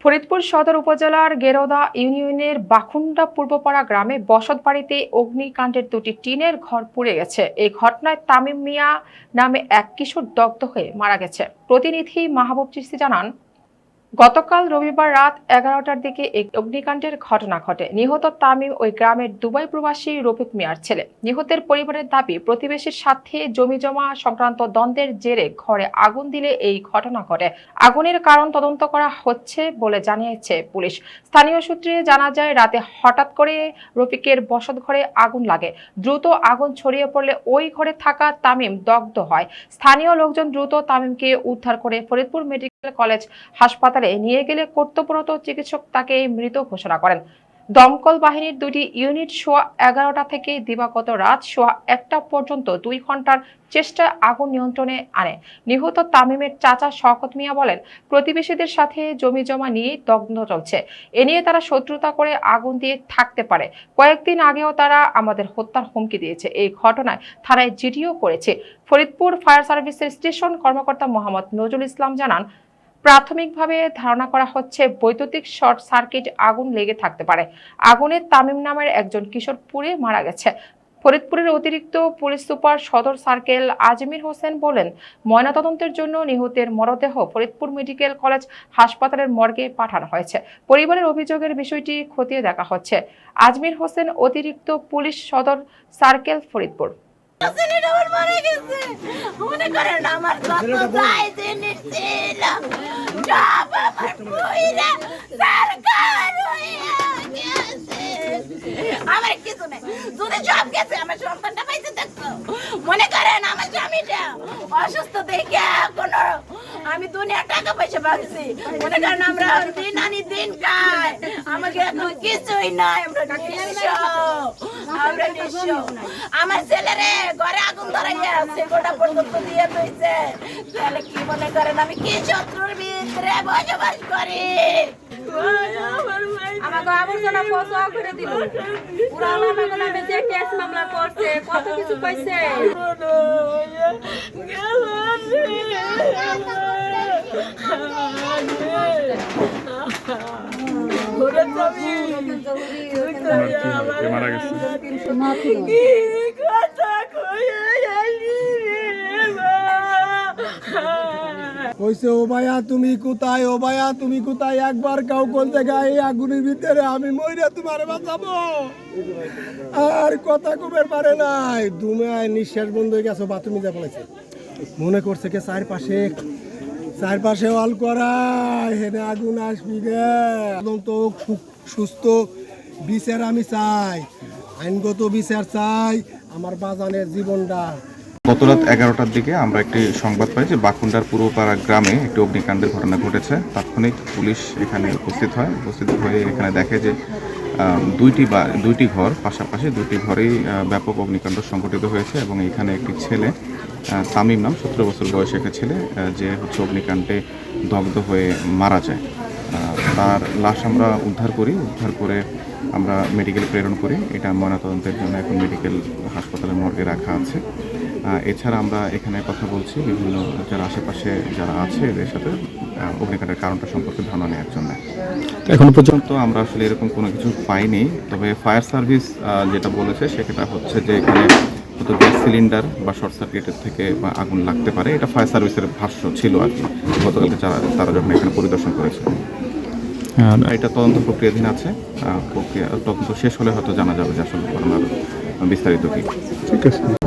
ফরিদপুর সদর উপজেলার গেরোদা ইউনিয়নের বাখুন্ডা পূর্বপাড়া গ্রামে বসতবাড়িতে অগ্নিকাণ্ডের দুটি টিনের ঘর পুড়ে গেছে। এই ঘটনায় তামিম মিয়া নামে এক কিশোর দগ্ধ হয়ে মারা গেছে। প্রতিনিধি মাহবুব চিস্তি জানান, গতকাল রবিবার রাত 11টার দিকে এই অগ্নিকাণ্ডের ঘটনা ঘটে। নিহত তামিম ওই গ্রামের দুবাই প্রবাসী রফিক মিয়ার ছেলে। নিহতের পরিবারের দাবি, প্রতিবেশীর সাথে জমিজমা সংক্রান্ত দ্বন্দ্বের জেরে ঘরে আগুন দিলে এই ঘটনা ঘটে। আগুনের কারণ তদন্ত করা হচ্ছে বলে জানিয়েছে পুলিশ। স্থানীয় সূত্রে জানা যায়, রাতে হঠাৎ করে রফিকের বসতঘরে আগুন লাগে। দ্রুত আগুন ছড়িয়ে পড়লে ওই ঘরে থাকা তামিম দগ্ধ হয়। স্থানীয় লোকজন দ্রুত তামিমকে উদ্ধার করে ফরিদপুর মেডিকেল কলেজ হাসপাতালে নিয়ে গেলে কর্তব্যরত চিকিৎসক তাকে মৃত ঘোষণা করেন। দমকল বাহিনীর দুটি ইউনিট সোয়া 11টা থেকে দিবাগত রাত সোয়া 1টা পর্যন্ত 2 ঘন্টার চেষ্টায় আগুন নিয়ন্ত্রণে আনে। নিহত তামিমের চাচা শওকত মিয়া বলেন, প্রতিবেশীদের সাথে জমি জমা নিয়ে দ্বন্দ্ব চলছে। এ নিয়ে তারা শত্রুতা করে আগুন দিয়ে থাকতে পারে। কয়েকদিন আগেও তারা আমাদের হত্যার হুমকি দিয়েছে। এই ঘটনায় থানায় জিডিও করেছে। ফরিদপুর ফায়ার সার্ভিসের স্টেশন কর্মকর্তা মোহাম্মদ নজরুল ইসলাম জানান, প্রাথমিকভাবে ধারণা করা হচ্ছে বৈদ্যুতিক শর্ট সার্কিট আগুন লেগে থাকতে পারে। আগুনে তামিম নামের একজন কিশোর পুড়ে মারা গেছে। ফরিদপুরের অতিরিক্ত পুলিশ সুপার সদর সার্কেল আজমির হোসেন বলেন, ময়নাতদন্তের জন্য নিহতের মরদেহ ফরিদপুর মেডিকেল কলেজ হাসপাতালের মর্গে পাঠানো হয়েছে। পরিবারের অভিযোগের বিষয়টি খতিয়ে দেখা হচ্ছে। আজমির হোসেন, অতিরিক্ত পুলিশ সদর সার্কেল, ফরিদপুর। আমার কিছু নেই, যদি জব গেছে আমার সন্তানটা পাইতে দেখতো। মনে করেন আমার স্বামীটা অসুস্থ দেখে কোনো আমি দুনিয়া টাকা পয়সা পাচ্ছি। মনে করেন আমরা দিন আনি দিন খাই, আমাকে এখন কিছুই নাই। আমরা নিঃস্ব। আমার ছেলেরে ঘরে আগুন ধরাইয়া সেগুলোটা পর্যন্ত দিয়ে দিয়েছে। তাহলে কি মনে করেন আমি কি শত্রুর ভিতরে বসবাস করি? আমাকে আবর্জনা পচা করে দিল। পুরা আমাকে নামে যে কেস মামলা করছে, কত কিছু কইছে। মারা গেছে। কইছে, ও ভাইয়া তুমি কোথায়, ও ভাইয়া তুমি কোথায়, একবার কাউ কোন জায়গায় আগুনের ভিতরে আমি মইরা তোমার বাঁচাবো। আর কথা কবের পারে নাই, দুমায় নিঃশ্বাস বন্ধ হয়ে গেছে। বাথরুমে যা পড়েছে, মনে করছে কে চারপাশে অল করা হেনে আগুন আসবি গে। একদম তো সুস্থ বিচার আমি চাই, আইনগত বিচার চাই, আমার বাজানের জীবনটা। গত রাত 11টার দিকে আমরা একটি সংবাদ পাই যে বাখুন্ডার পূর্বপাড়া গ্রামে একটি অগ্নিকাণ্ডের ঘটনা ঘটেছে। তাৎক্ষণিক পুলিশ এখানে উপস্থিত হয়ে এখানে দেখে যে দুইটি ঘর পাশাপাশি, দুটি ঘরেই ব্যাপক অগ্নিকাণ্ড সংঘটিত হয়েছে এবং এখানে একটি ছেলে, তামিম নাম, 17 বছর বয়সী একটা ছেলে, যে হচ্ছে অগ্নিকাণ্ডে দগ্ধ হয়ে মারা যায়। তার লাশ আমরা উদ্ধার করে আমরা মেডিকেল প্রেরণ করি। এটা ময়নাতদন্তের জন্য এখন মেডিকেল হাসপাতালের মর্গে রাখা আছে। এছাড়া আমরা এখানে কথা বলছি বিভিন্ন যারা আশেপাশে যারা আছে এদের সাথে অগ্নিকাণ্ডের কারণটা সম্পর্কে ধারণা নেওয়ার জন্য। এখন পর্যন্ত আমরা আসলে এরকম কোনো কিছু পাইনি। তবে ফায়ার সার্ভিস যেটা বলেছে সেটা হচ্ছে যে এখানে হয়তো গ্যাস সিলিন্ডার বা শর্ট সার্কিটের থেকে বা আগুন লাগতে পারে। এটা ফায়ার সার্ভিসের ভাষ্য ছিল আর কি, গতকালকে তারা যখন এখানে পরিদর্শন করেছে। এটা তদন্ত প্রক্রিয়াধীন আছে। তদন্ত শেষ হলে হয়তো জানা যাবে যে আসলে ঘটনার বিস্তারিত কি। ঠিক আছে।